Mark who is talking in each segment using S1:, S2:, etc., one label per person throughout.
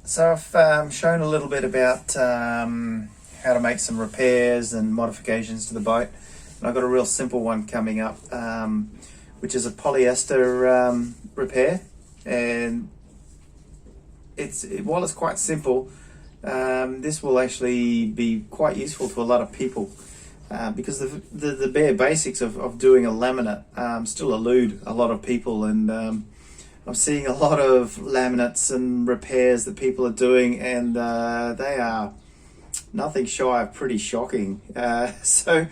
S1: So I've shown a little bit about how to make some repairs and modifications to the boat, and I've got a real simple one coming up, which is a polyester repair. And while it's quite simple, this will actually be quite useful to a lot of people, because the bare basics of doing a laminate still elude a lot of people, and I'm seeing a lot of laminates and repairs that people are doing, and they are nothing shy of pretty shocking. So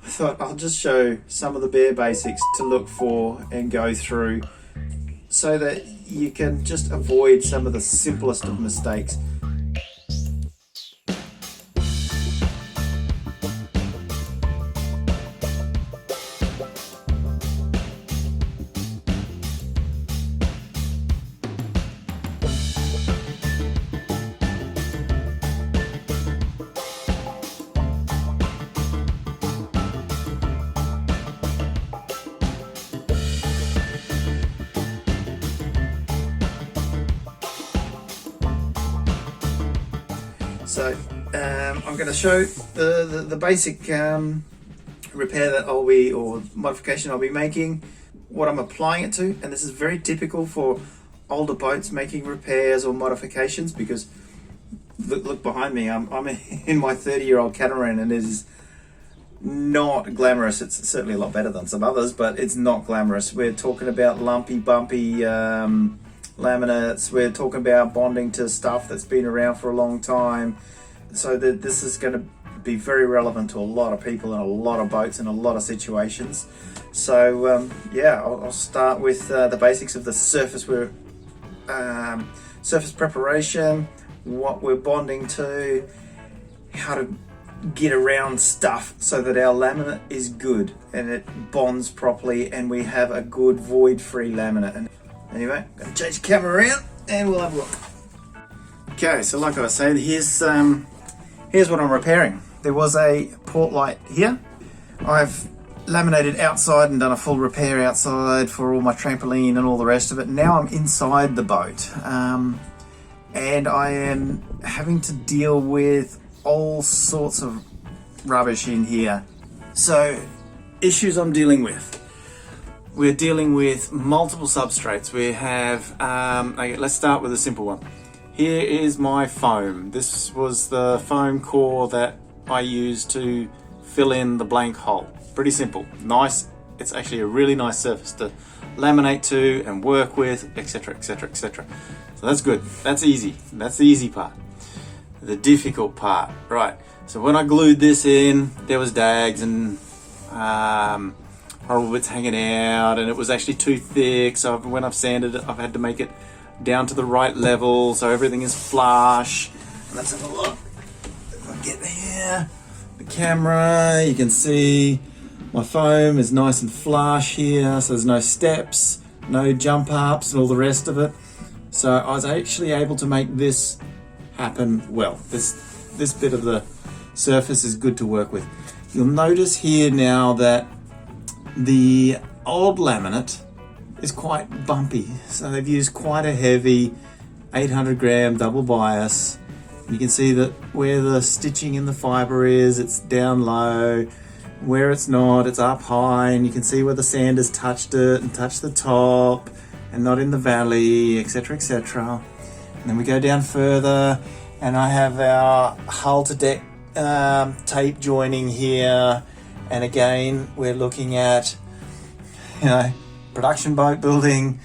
S1: I thought I'll just show some of the bare basics to look for and go through, so that you can just avoid some of the simplest of mistakes. So I'm going to show the basic repair that or modification I'll be making, what I'm applying it to, and this is very typical for older boats making repairs or modifications, because look behind me, I'm in my 30-year-old catamaran, and it is not glamorous. It's certainly a lot better than some others, but it's not glamorous. We're talking about lumpy, bumpy laminates. We're talking about bonding to stuff that's been around for a long time. So this is going to be very relevant to a lot of people and a lot of boats and a lot of situations. So yeah, I'll start with the basics of the surface. Surface preparation, what we're bonding to, how to get around stuff so that our laminate is good and it bonds properly and we have a good void-free laminate. And anyway, I'm going to change the camera around and we'll have a look. Okay, so like I was saying, here's what I'm repairing. There was a port light here. I've laminated outside and done a full repair outside for all my trampoline and all the rest of it. Now I'm inside the boat, and I am having to deal with all sorts of rubbish in here. So, issues I'm dealing with. We're dealing with multiple substrates. We have, okay, let's start with a simple one. Here is my foam. This was the foam core that I used to fill in the blank hole. Pretty simple, nice. It's actually a really nice surface to laminate to and work with, etc, etc, etc. So that's good, that's easy. That's the easy part. The difficult part, right. So when I glued this in, there was dags and horrible bits hanging out, and it was actually too thick. So when I've sanded it, I've had to make it down to the right level so everything is flush. And let's have a look. If I get here, the camera, you can see my foam is nice and flush here, so there's no steps, no jump ups and all the rest of it. So I was actually able to make this happen well. This bit of the surface is good to work with. You'll notice here now that the old laminate is quite bumpy, so they've used quite a heavy 800 gram double bias. You can see that where the stitching in the fiber is, it's down low. Where it's not, it's up high, and you can see where the sand has touched it and touched the top and not in the valley, etc, etc. And then we go down further, and I have our hull to deck tape joining here, and again we're looking at, production boat building,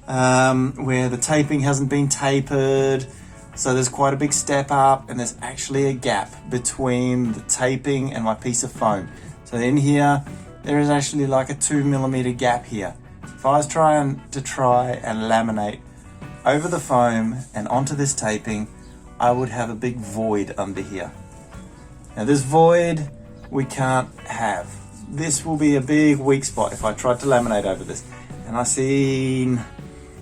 S1: where the taping hasn't been tapered, so there's quite a big step up, and there's actually a gap between the taping and my piece of foam. So in here there is actually like a 2mm gap here. If I was trying and laminate over the foam and onto this taping, I would have a big void under here. Now this void we can't have. This will be a big weak spot if I tried to laminate over this. And I've seen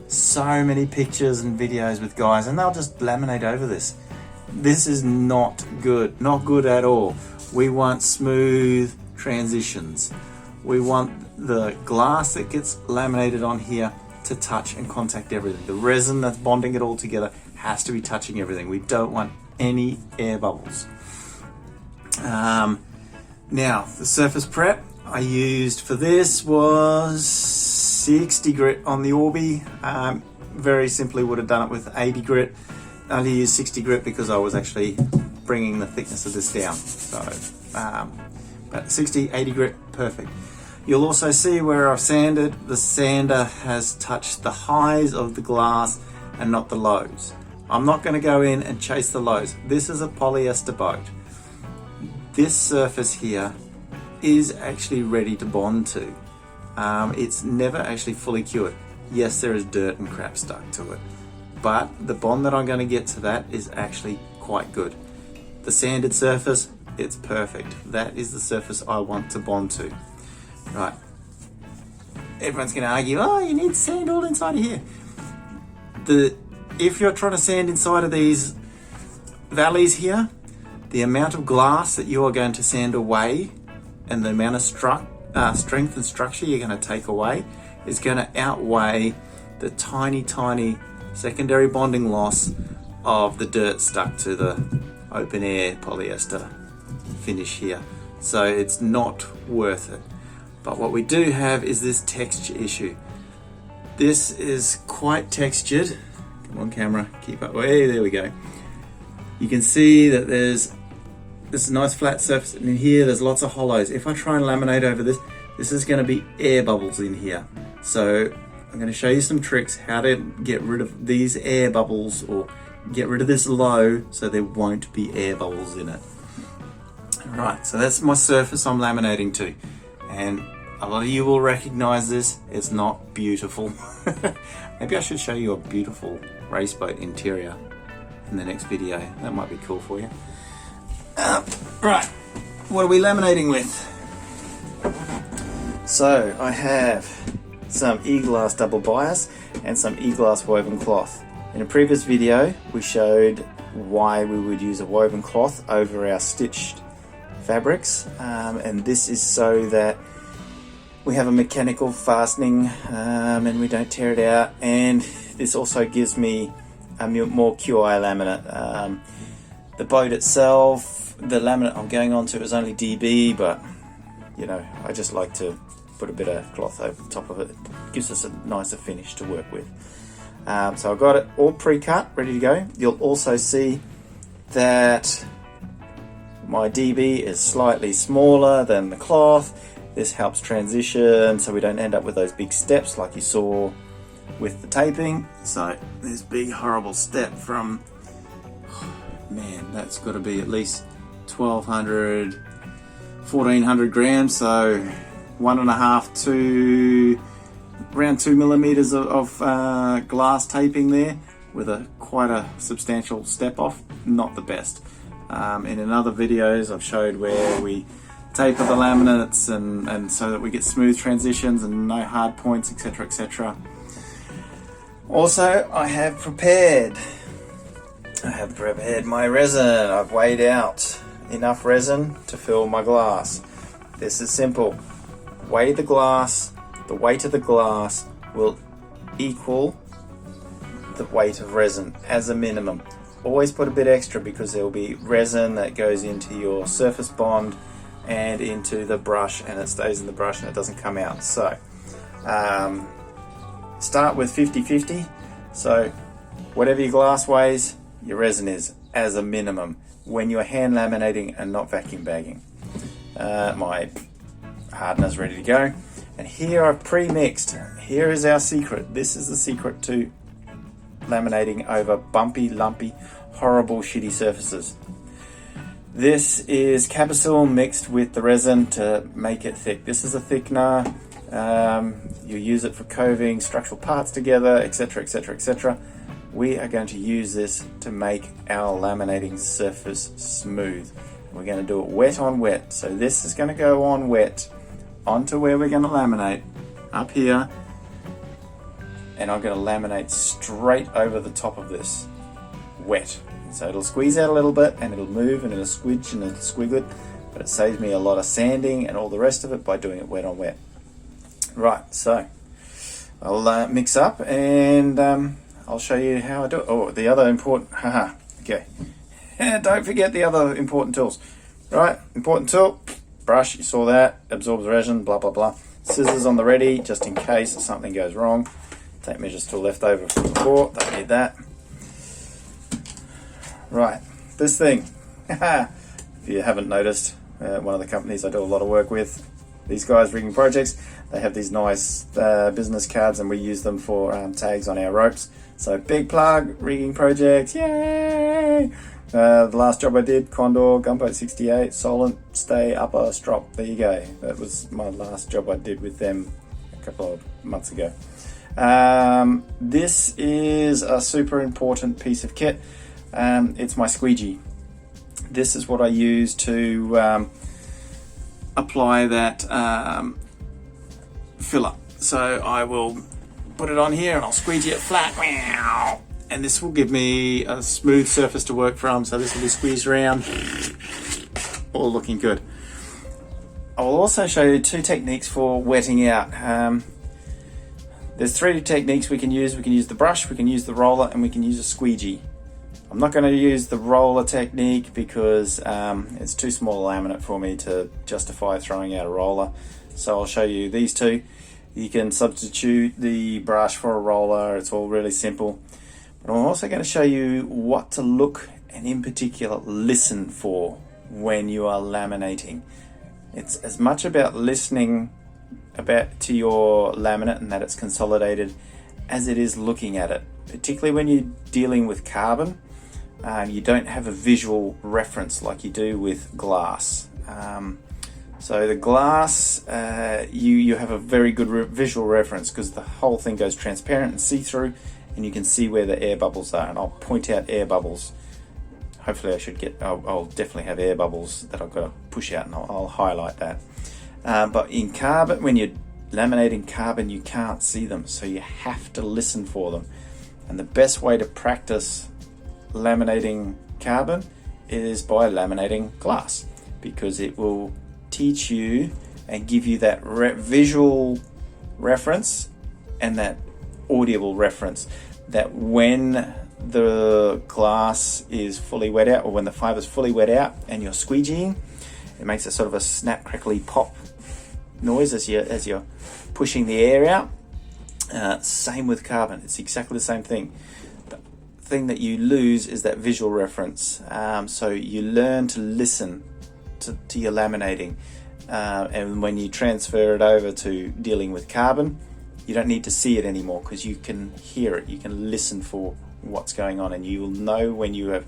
S1: so many pictures and videos with guys, and they'll just laminate over this. This is not good, not good at all. We want smooth transitions. We want the glass that gets laminated on here to touch and contact everything. The resin that's bonding it all together has to be touching everything. We don't want any air bubbles. Now, the surface prep I used for this was 60 grit on the Orbi. Very simply would have done it with 80 grit. I only used 60 grit because I was actually bringing the thickness of this down. So, but 60, 80 grit, perfect. You'll also see where I've sanded, the sander has touched the highs of the glass and not the lows. I'm not going to go in and chase the lows. This is a polyester boat. This surface here is actually ready to bond to. It's never actually fully cured. Yes, there is dirt and crap stuck to it, but the bond that I'm going to get to that is actually quite good. The sanded surface, it's perfect. That is the surface I want to bond to. Right. Everyone's going to argue, oh, you need sand all inside of here. If you're trying to sand inside of these valleys here, the amount of glass that you are going to sand away and the amount of strength and structure you're going to take away is going to outweigh the tiny, tiny secondary bonding loss of the dirt stuck to the open air polyester finish here. So it's not worth it. But what we do have is this texture issue. This is quite textured. Come on camera, keep up. Hey, there we go. You can see that there's this nice flat surface, and in here there's lots of hollows. If I try and laminate over this, this is going to be air bubbles in here. So I'm going to show you some tricks how to get rid of these air bubbles or get rid of this low so there won't be air bubbles in it. Right, so that's my surface I'm laminating to. And a lot of you will recognize this. It's not beautiful. Maybe I should show you a beautiful race boat interior in the next video. That might be cool for you. Right, what are we laminating with? So I have some e-glass double bias and some e-glass woven cloth. In a previous video we showed why we would use a woven cloth over our stitched fabrics, and this is so that we have a mechanical fastening and we don't tear it out, and this also gives me a more QI laminate. The boat itself, the laminate I'm going on to is only DB, but you know, I just like to put a bit of cloth over the top of it. It gives us a nicer finish to work with. So I've got it all pre-cut, ready to go. You'll also see that my DB is slightly smaller than the cloth. This helps transition so we don't end up with those big steps like you saw with the taping. So this big horrible step from, man, that's got to be at least 1200, 1400 grams, so 1.5 to around 2 millimeters of glass taping there with quite a substantial step off. Not the best. In other videos I've showed where we taper the laminates and so that we get smooth transitions and no hard points, etc, etc. Also, I have prepared my resin. I've weighed out enough resin to fill my glass. This is simple. Weigh the glass. The weight of the glass will equal the weight of resin as a minimum. Always put a bit extra because there will be resin that goes into your surface bond and into the brush, and it stays in the brush and it doesn't come out. So start with 50-50. So whatever your glass weighs, your resin is as a minimum when you're hand laminating and not vacuum bagging. My hardener's ready to go, and here I've pre-mixed. Here is our secret. This is the secret to laminating over bumpy, lumpy, horrible, shitty surfaces. This is Cabosil mixed with the resin to make it thick. This is a thickener. You use it for coving structural parts together, etc, etc, etc. We are going to use this to make our laminating surface smooth. We're going to do it wet on wet. So this is going to go on wet onto where we're going to laminate, up here, and I'm going to laminate straight over the top of this, wet. So it'll squeeze out a little bit and it'll move and it'll squidge and it'll squiggle it, but it saves me a lot of sanding and all the rest of it by doing it wet on wet. Right, so I'll mix up and I'll
S2: I'll show you how I do it. Oh, the other important, okay. Don't forget the other important tools. Right, important tool, brush, you saw that, absorbs resin, blah, blah, blah. Scissors on the ready, just in case something goes wrong. Tape measures tool left over from before, don't need that. Right, this thing, if you haven't noticed, one of the companies I do a lot of work with, these guys, Rigging Projects, they have these nice business cards and we use them for tags on our ropes. So big plug, Rigging Projects, yay! The last job I did, Condor, Gunboat 68, Solent, Stay, Upper, Strop, there you go. That was my last job I did with them a couple of months ago. This is a super important piece of kit. It's my squeegee. This is what I use to apply that filler. So I will put it on here and I'll squeegee it flat, and this will give me a smooth surface to work from. So this will be squeezed around, all looking good. I'll also show you two techniques for wetting out. There's three techniques we can use. We can use the brush, we can use the roller, and we can use a squeegee. I'm not going to use the roller technique because it's too small a laminate for me to justify throwing out a roller. So I'll show you these two. You can substitute the brush for a roller. It's all really simple. But I'm also going to show you what to look and in particular listen for when you are laminating. It's as much about listening to your laminate and that it's consolidated as it is looking at it. Particularly when you're dealing with carbon, you don't have a visual reference like you do with glass. So the glass, you have a very good visual reference because the whole thing goes transparent and see-through, and you can see where the air bubbles are. And I'll point out air bubbles. Hopefully I'll definitely have air bubbles that I've got to push out, and I'll highlight that. But in carbon, when you're laminating carbon, you can't see them, so you have to listen for them. And the best way to practice laminating carbon is by laminating glass, because it will teach you and give you that visual reference and that audible reference, that when the glass is fully wet out, or when the fiber is fully wet out and you're squeegeeing, it makes a sort of a snap, crackly pop noise as you're pushing the air out. Same with carbon, it's exactly the same thing. The thing that you lose is that visual reference. So you learn to listen to your laminating, and when you transfer it over to dealing with carbon, you don't need to see it anymore because you can hear it, you can listen for what's going on, and you will know when you have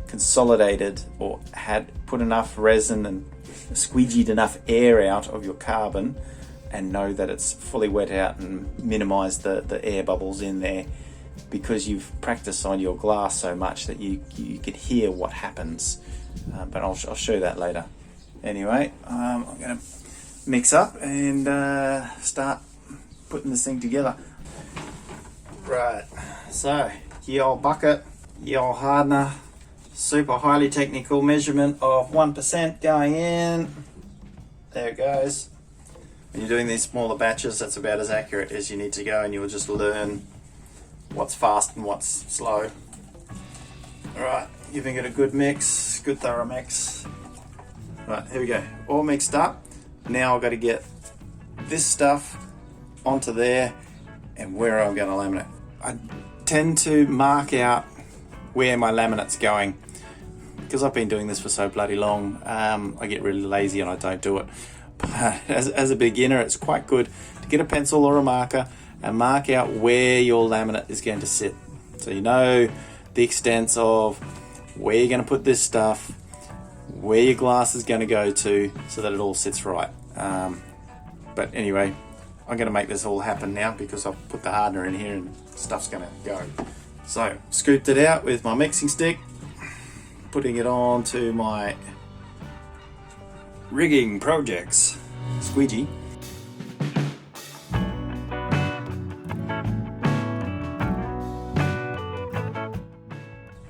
S2: consolidated or had put enough resin and squeegeed enough air out of your carbon, and know that it's fully wet out and minimize the air bubbles in there, because you've practiced on your glass so much that you can hear what happens. But I'll show you that later. Anyway, I'm going to mix up and start putting this thing together. Right, so your old bucket, your old hardener, super highly technical measurement of 1% going in. There it goes. When you're doing these smaller batches, that's about as accurate as you need to go, and you'll just learn what's fast and what's slow. Alright, giving it a good mix, good thorough mix. Right, here we go, all mixed up. Now I've got to get this stuff onto there and where I'm going to laminate. I tend to mark out where my laminate's going. Because I've been doing this for so bloody long, I get really lazy and I don't do it. But as a beginner, it's quite good to get a pencil or a marker and mark out where your laminate is going to sit. So you know the extents of where you're going to put this stuff, where your glass is going to go to, so that it all sits right. But anyway, I'm going to make this all happen now because I've put the hardener in here and stuff's going to go. So scooped it out with my mixing stick, putting it on to my Rigging Projects squeegee.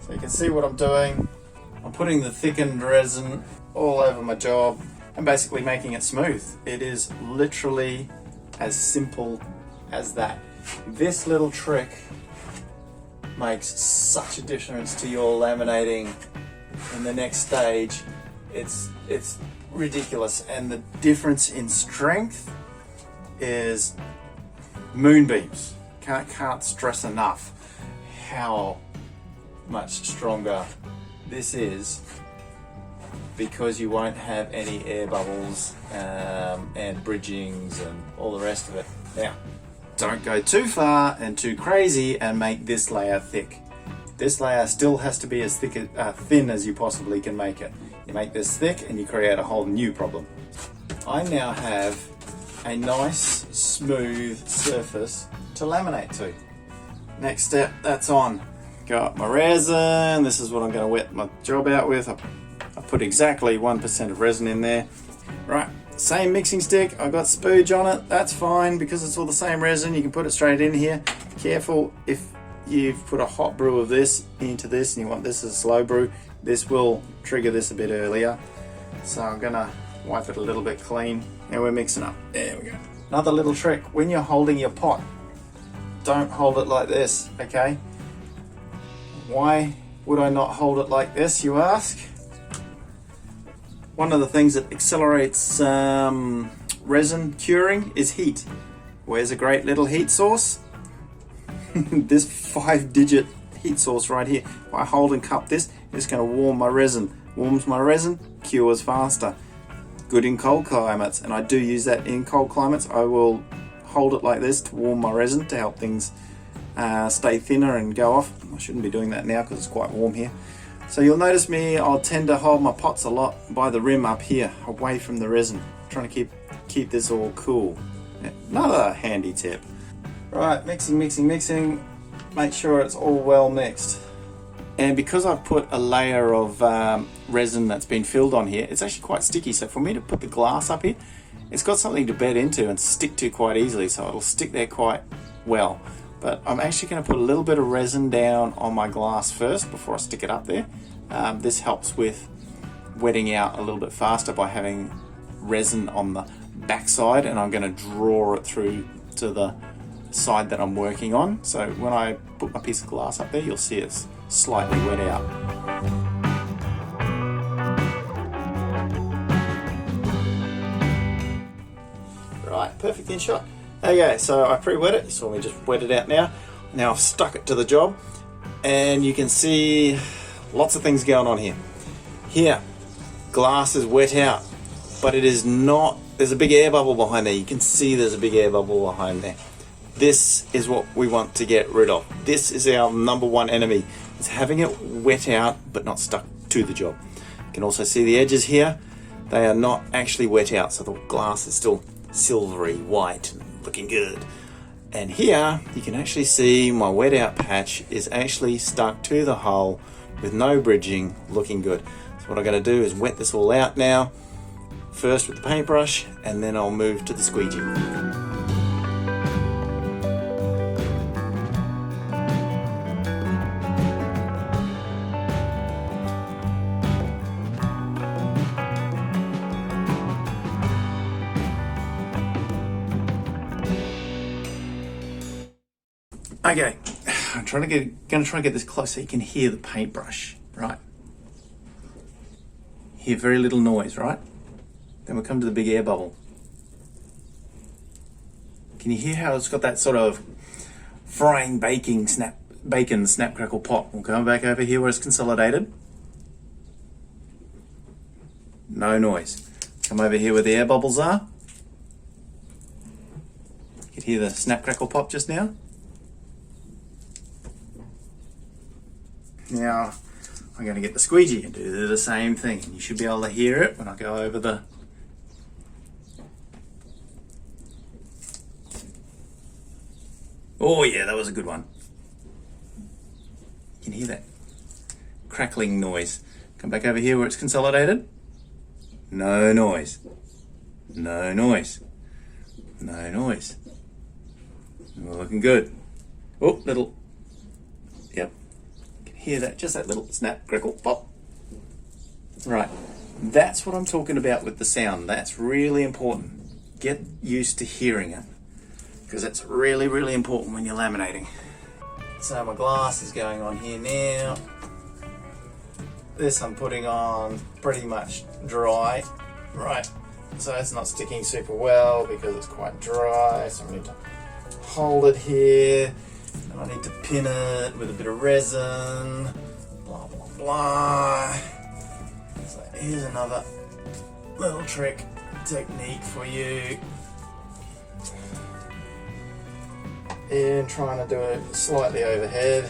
S2: So you can see what I'm doing. I'm putting the thickened resin all over my job and basically making it smooth. It is literally as simple as that. This little trick makes such a difference to your laminating in the next stage. It's ridiculous, and the difference in strength is moonbeams. Can't stress enough how much stronger this is, because you won't have any air bubbles and bridgings and all the rest of it. Now, don't go too far and too crazy and make this layer thick. This layer still has to be as thin as you possibly can make it. You make this thick and you create a whole new problem. I now have a nice smooth surface to laminate to. Next step, that's on. Got my resin. This is what I'm going to wet my job out with. I put exactly 1% of resin in there. Right, same mixing stick. I got spooge on it. That's fine because it's all the same resin. You can put it straight in here. Careful if you've put a hot brew of this into this and you want this as a slow brew, this will trigger this a bit earlier. So I'm gonna wipe it a little bit clean and we're mixing up. There we go. Another little trick, when you're holding your pot, don't hold it like this, okay? Why would I not hold it like this, you ask? One of the things that accelerates resin curing is heat. Where's a great little heat source? This 5-digit heat source right here. If I hold and cup this, it's going to warm my resin. Warms my resin, cures faster. Good in cold climates, and I do use that in cold climates. I will hold it like this to warm my resin to help things stay thinner and go off. I shouldn't be doing that now because it's quite warm here. So you'll notice me, I'll tend to hold my pots a lot by the rim up here, away from the resin, trying to keep this all cool. Another handy tip. Right, mixing. Make sure it's all well mixed. And because I've put a layer of resin that's been filled on here, it's actually quite sticky. So for me to put the glass up here, it's got something to bed into and stick to quite easily. So it'll stick there quite well. But I'm actually going to put a little bit of resin down on my glass first before I stick it up there. This helps with wetting out a little bit faster by having resin on the backside, and I'm going to draw it through to the side that I'm working on. So when I put my piece of glass up there, you'll see it's slightly wet out. Right, perfect in shot. Okay, so I pre-wet it. You saw me just wet it out now. Now I've stuck it to the job, and you can see lots of things going on here. Here, glass is wet out, but it is not, there's a big air bubble behind there. You can see there's a big air bubble behind there. This is what we want to get rid of. This is our number one enemy. It's having it wet out, but not stuck to the job. You can also see the edges here. They are not actually wet out, so the glass is still silvery white and looking good. And here you can actually see my wet out patch is actually stuck to the hull with no bridging, looking good. So what I'm going to do is wet this all out now, first with the paintbrush, and then I'll move to the squeegee. Okay, I'm gonna try and get this close so you can hear the paintbrush, right? Hear very little noise, right? Then we'll come to the big air bubble. Can you hear how it's got that sort of frying bacon snap crackle pop? We'll come back over here where it's consolidated. No noise. Come over here where the air bubbles are. You could hear the snap crackle pop just now. Now I'm going to get the squeegee and do the same thing, and you should be able to hear it when I go over the... Oh yeah, that was a good one. You can hear that crackling noise. Come back over here where it's consolidated. No noise. No noise. No noise. We're looking good. Oh, little... Yep. Hear that, just that little snap, crackle, pop. Right, that's what I'm talking about with the sound. That's really important. Get used to hearing it, because it's really, really important when you're laminating. So my glass is going on here now. This I'm putting on pretty much dry, right? So it's not sticking super well because it's quite dry. So I need to hold it here. And I need to pin it with a bit of resin. Blah, blah, blah. So here's another little technique for you. And trying to do it slightly overhead.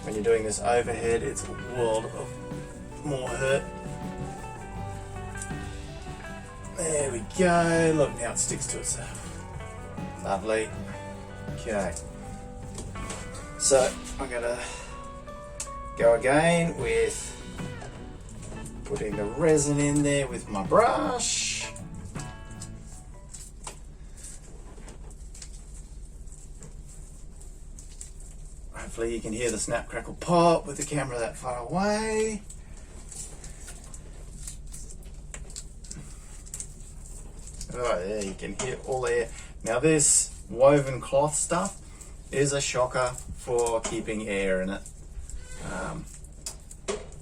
S2: When you're doing this overhead, it's a world of more hurt. There we go. Look, now it sticks to itself. Lovely. Okay. So I'm gonna go again with putting the resin in there with my brush. Hopefully you can hear the snap, crackle, pop with the camera that far away. Oh yeah, you can hear all there. Now this woven cloth stuff is a shocker for keeping air in it.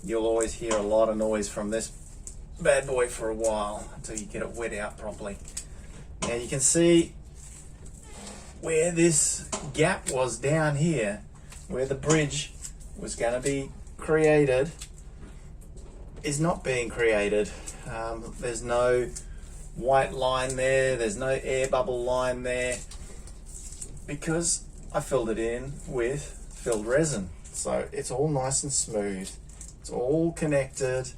S2: You'll always hear a lot of noise from this bad boy for a while until you get it wet out properly. Now you can see where this gap was down here, where the bridge was going to be created, is not being created. There's no white line there, there's no air bubble line there, because I filled it in with filled resin. So it's all nice and smooth. It's all connected.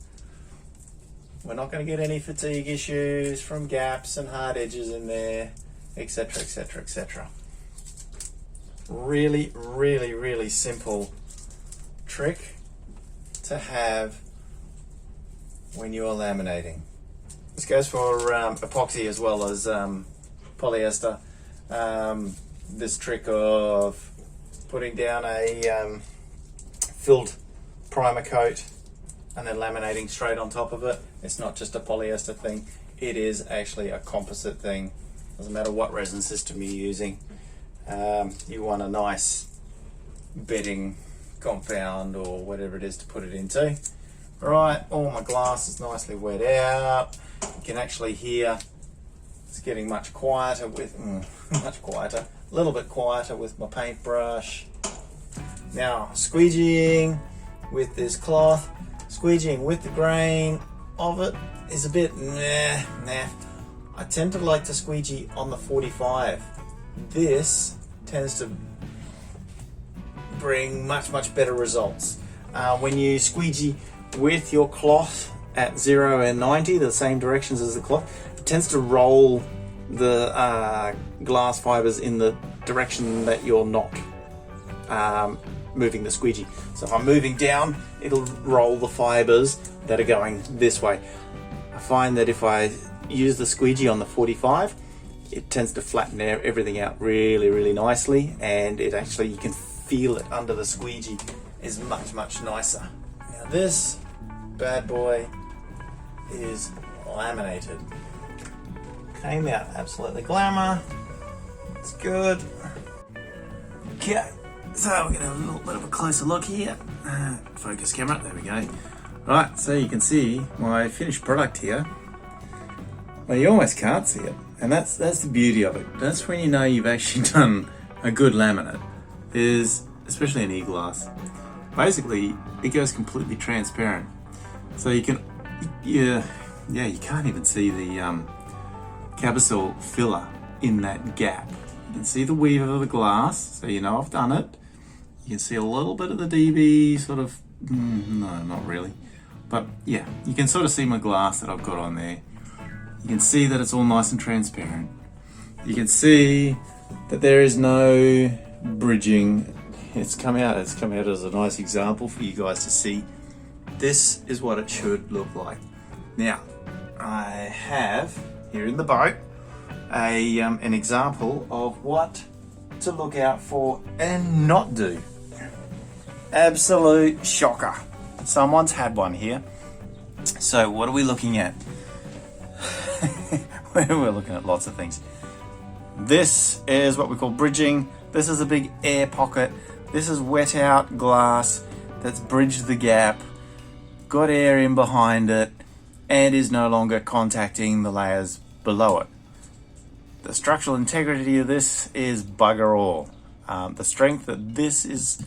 S2: We're not going to get any fatigue issues from gaps and hard edges in there, etc, etc, etc. Really, really, really simple trick to have when you are laminating. This goes for epoxy as well as polyester. This trick of putting down a filled primer coat and then laminating straight on top of it. It's not just a polyester thing, it is actually a composite thing. Doesn't matter what resin system you're using. You want a nice bedding compound or whatever it is to put it into. Right, all my glass is nicely wet out. You can actually hear it's getting much quieter with, a little bit quieter with my paintbrush. Now, squeegeeing with this cloth, squeegeeing with the grain of it is a bit nah. I tend to like to squeegee on the 45. This tends to bring much better results. When you squeegee with your cloth at 0 and 90, the same directions as the cloth, it tends to roll the glass fibers in the direction that you're not moving the squeegee. So if I'm moving down, it'll roll the fibers that are going this way. I find that if I use the squeegee on the 45, it tends to flatten everything out really nicely, and it actually, you can feel it under the squeegee is much nicer. Now this bad boy is laminated. Came out absolutely glamour. It's good. Okay, so we're gonna have a little bit of a closer look here. Focus camera, there we go. Right, so you can see my finished product here. Well, you almost can't see it, and that's the beauty of it. That's when you know you've actually done a good laminate, is especially in e-glass. Basically, it goes completely transparent. So you can, you can't even see the Cabasol filler in that gap. You can see the weave of the glass, so you know I've done it. You can see a little bit of the DB, sort of, no, not really. But yeah, you can sort of see my glass that I've got on there. You can see that it's all nice and transparent. You can see that there is no bridging. It's come out as a nice example for you guys to see. This is what it should look like. Now, I have here in the boat an example of what to look out for and not do. Absolute shocker. Someone's had one here. So what are we looking at? We're looking at lots of things. This is what we call bridging. This is a big air pocket. This is wet out glass that's bridged the gap, got air in behind it, and is no longer contacting the layers below it. The structural integrity of this is bugger all. The strength that this is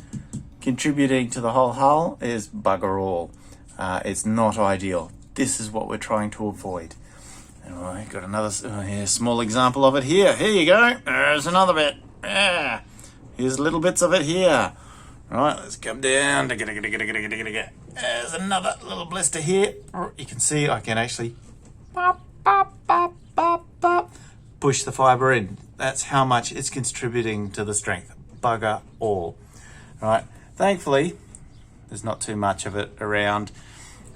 S2: contributing to the whole hull is bugger all. It's not ideal. This is what we're trying to avoid. Alright, got another small example of it here. Here you go. There's another bit. Yeah. Here's little bits of it here. Right, let's come down. There's another little blister here. You can see I can actually push the fibre in. That's how much it's contributing to the strength. Bugger all. Right, thankfully, there's not too much of it around,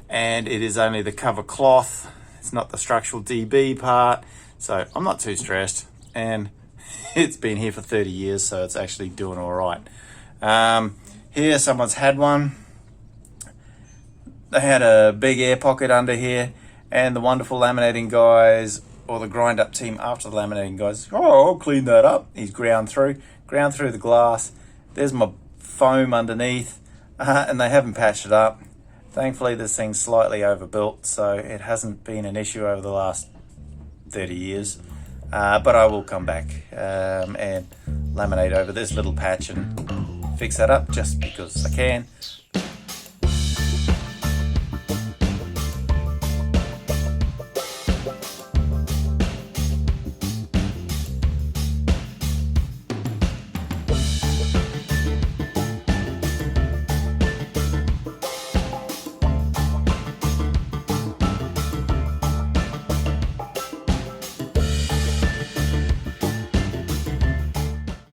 S2: and it is only the cover cloth. It's not the structural DB part, so I'm not too stressed, and it's been here for 30 years, so it's actually doing all right. Here, someone's had one. They had a big air pocket under here, and the wonderful laminating guys, or the grind up team after the laminating guys, oh, I'll clean that up. He's ground through the glass. There's my foam underneath, and they haven't patched it up. Thankfully, this thing's slightly overbuilt, so it hasn't been an issue over the last 30 years. But I will come back and laminate over this little patch and fix that up just because I can.